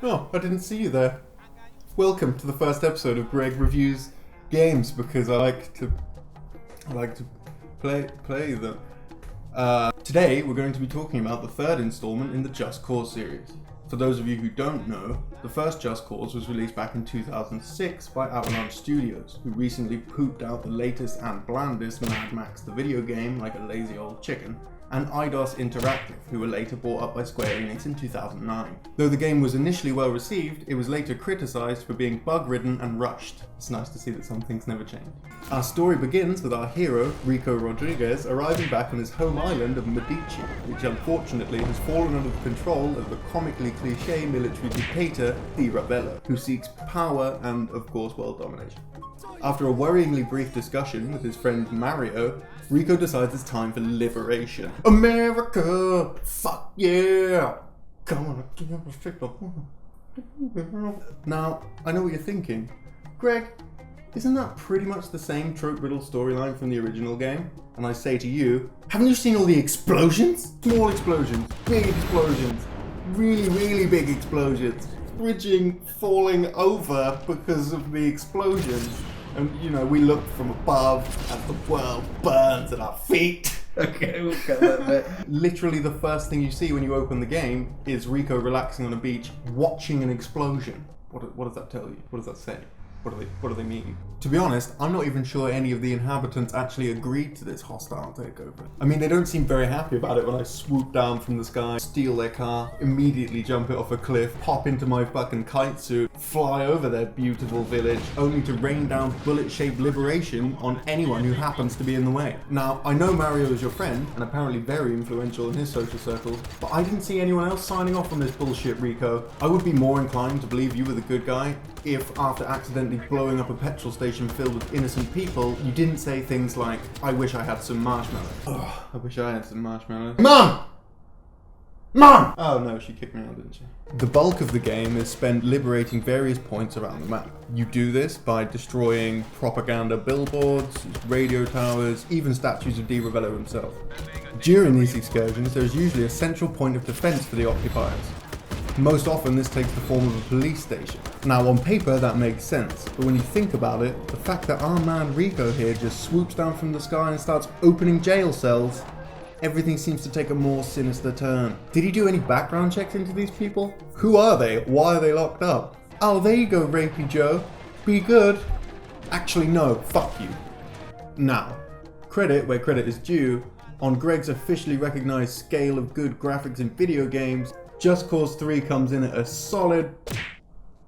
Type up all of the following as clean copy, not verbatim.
Oh, I didn't see you there. Welcome to the first episode of Greg Reviews Games, because I like to play them. Today we're going to be talking about the third installment in the Just Cause series. For those of you who don't know, the first Just Cause was released back in 2006 by Avalanche Studios, who recently pooped out the latest and blandest Mad Max the video game like a lazy old chicken, and Eidos Interactive, who were later bought up by Square Enix in 2009. Though the game was initially well received, it was later criticised for being bug-ridden and rushed. It's nice to see that some things never change. Our story begins with our hero, Rico Rodriguez, arriving back on his home island of Medici, which unfortunately has fallen under the control of the comically cliché military dictator, Di Ravello, who seeks power and, of course, world domination. After a worryingly brief discussion with his friend Mario, Rico decides it's time for liberation. America! Fuck yeah! Come on, now, I know what you're thinking. Greg, isn't that pretty much the same trope-riddled storyline from the original game? And I say to you, haven't you seen all the explosions? Small explosions, big explosions, really big explosions, bridging falling over because of the explosions. And, you know, we look from above as the world burns at our feet. Okay, we'll cut that bit. Literally the first thing you see when you open the game is Rico relaxing on a beach, watching an explosion. What does that tell you? What does that say? What do they mean? To be honest, I'm not even sure any of the inhabitants actually agreed to this hostile takeover. I mean, they don't seem very happy about it when I swoop down from the sky, steal their car, immediately jump it off a cliff, pop into my fucking kite suit, fly over their beautiful village, only to rain down bullet-shaped liberation on anyone who happens to be in the way. Now, I know Mario is your friend, and apparently very influential in his social circles, but I didn't see anyone else signing off on this bullshit, Rico. I would be more inclined to believe you were the good guy if, after accidentally blowing up a petrol station filled with innocent people, you didn't say things like, I wish I had some marshmallows. Ugh, I wish I had some marshmallows. Mom! Mom! Oh no, she kicked me out, didn't she? The bulk of the game is spent liberating various points around the map. You do this by destroying propaganda billboards, radio towers, even statues of Di Ravello himself. During these excursions, there is usually a central point of defense for the occupiers. Most often this takes the form of a police station. Now on paper that makes sense, but when you think about it, the fact that our man Rico here just swoops down from the sky and starts opening jail cells, everything seems to take a more sinister turn. Did he do any background checks into these people? Who are they? Why are they locked up? Oh, there you go, Rapey Joe. Be good. Actually no, fuck you. Now, credit where credit is due, on Greg's officially recognized scale of good graphics in video games, Just Cause 3 comes in at a solid,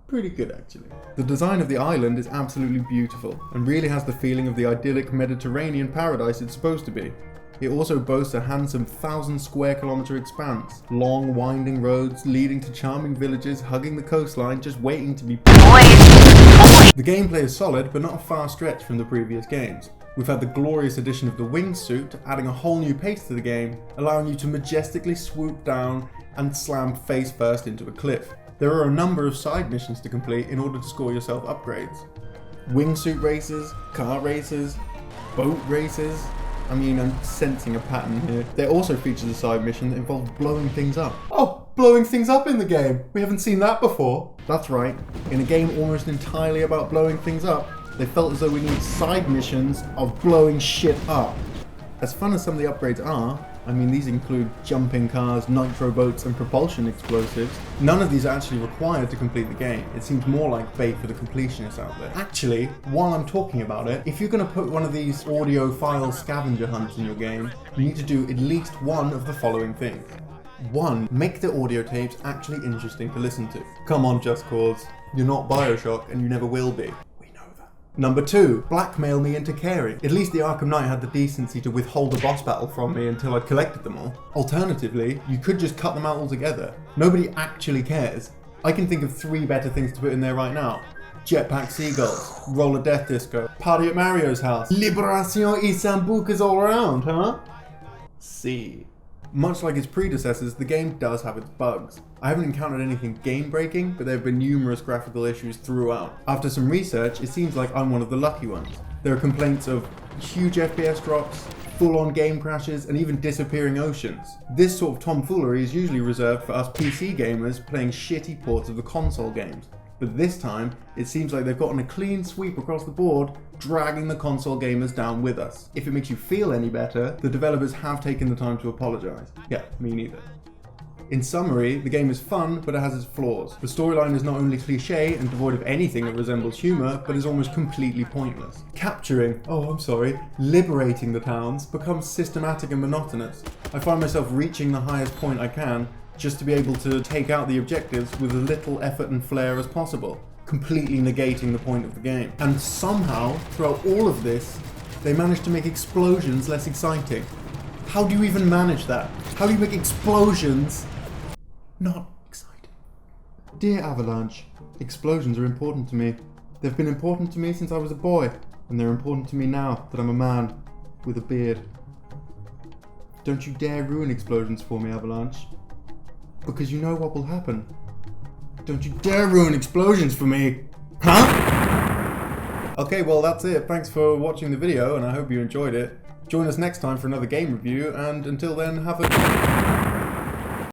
pretty good actually. The design of the island is absolutely beautiful and really has the feeling of the idyllic Mediterranean paradise it's supposed to be. It also boasts a handsome 1,000 square kilometer expanse, long winding roads leading to charming villages hugging the coastline just waiting to be The gameplay is solid but not a far stretch from the previous games. We've had the glorious addition of the wingsuit, adding a whole new pace to the game, allowing you to majestically swoop down and slam face first into a cliff. There are a number of side missions to complete in order to score yourself upgrades. Wingsuit races, car races, boat races. I mean, I'm sensing a pattern here. There also features a side mission that involves blowing things up. Oh, blowing things up in the game! We haven't seen that before. That's right, in a game almost entirely about blowing things up, they felt as though we need side missions of blowing shit up. As fun as some of the upgrades are, I mean these include jumping cars, nitro boats and propulsion explosives, none of these are actually required to complete the game. It seems more like bait for the completionists out there. Actually, while I'm talking about it, if you're going to put one of these audiophile scavenger hunts in your game, you need to do at least one of the following things. 1. Make the audio tapes actually interesting to listen to. Come on Just Cause, you're not Bioshock and you never will be. Number 2, blackmail me into caring. At least the Arkham Knight had the decency to withhold a boss battle from me until I'd collected them all. Alternatively, you could just cut them out altogether. Nobody actually cares. I can think of 3 better things to put in there right now. Jetpack Seagulls, Roller Death Disco, Party at Mario's house, Liberation y Sambucas all around, huh? C. Much like its predecessors, the game does have its bugs. I haven't encountered anything game-breaking, but there have been numerous graphical issues throughout. After some research, it seems like I'm one of the lucky ones. There are complaints of huge FPS drops, full-on game crashes, and even disappearing oceans. This sort of tomfoolery is usually reserved for us PC gamers playing shitty ports of the console games. But this time, it seems like they've gotten a clean sweep across the board, dragging the console gamers down with us. If it makes you feel any better, the developers have taken the time to apologise. Yeah, me neither. In summary, the game is fun, but it has its flaws. The storyline is not only cliché and devoid of anything that resembles humour, but is almost completely pointless. Liberating the towns becomes systematic and monotonous. I find myself reaching the highest point I can, just to be able to take out the objectives with as little effort and flair as possible, completely negating the point of the game. And somehow, throughout all of this, they managed to make explosions less exciting. How do you even manage that? How do you make explosions not exciting? Dear Avalanche, explosions are important to me. They've been important to me since I was a boy, and they're important to me now that I'm a man with a beard. Don't you dare ruin explosions for me, Avalanche. Because you know what will happen. Don't you dare ruin explosions for me! Huh? Okay, well that's it. Thanks for watching the video and I hope you enjoyed it. Join us next time for another game review, and until then, have a...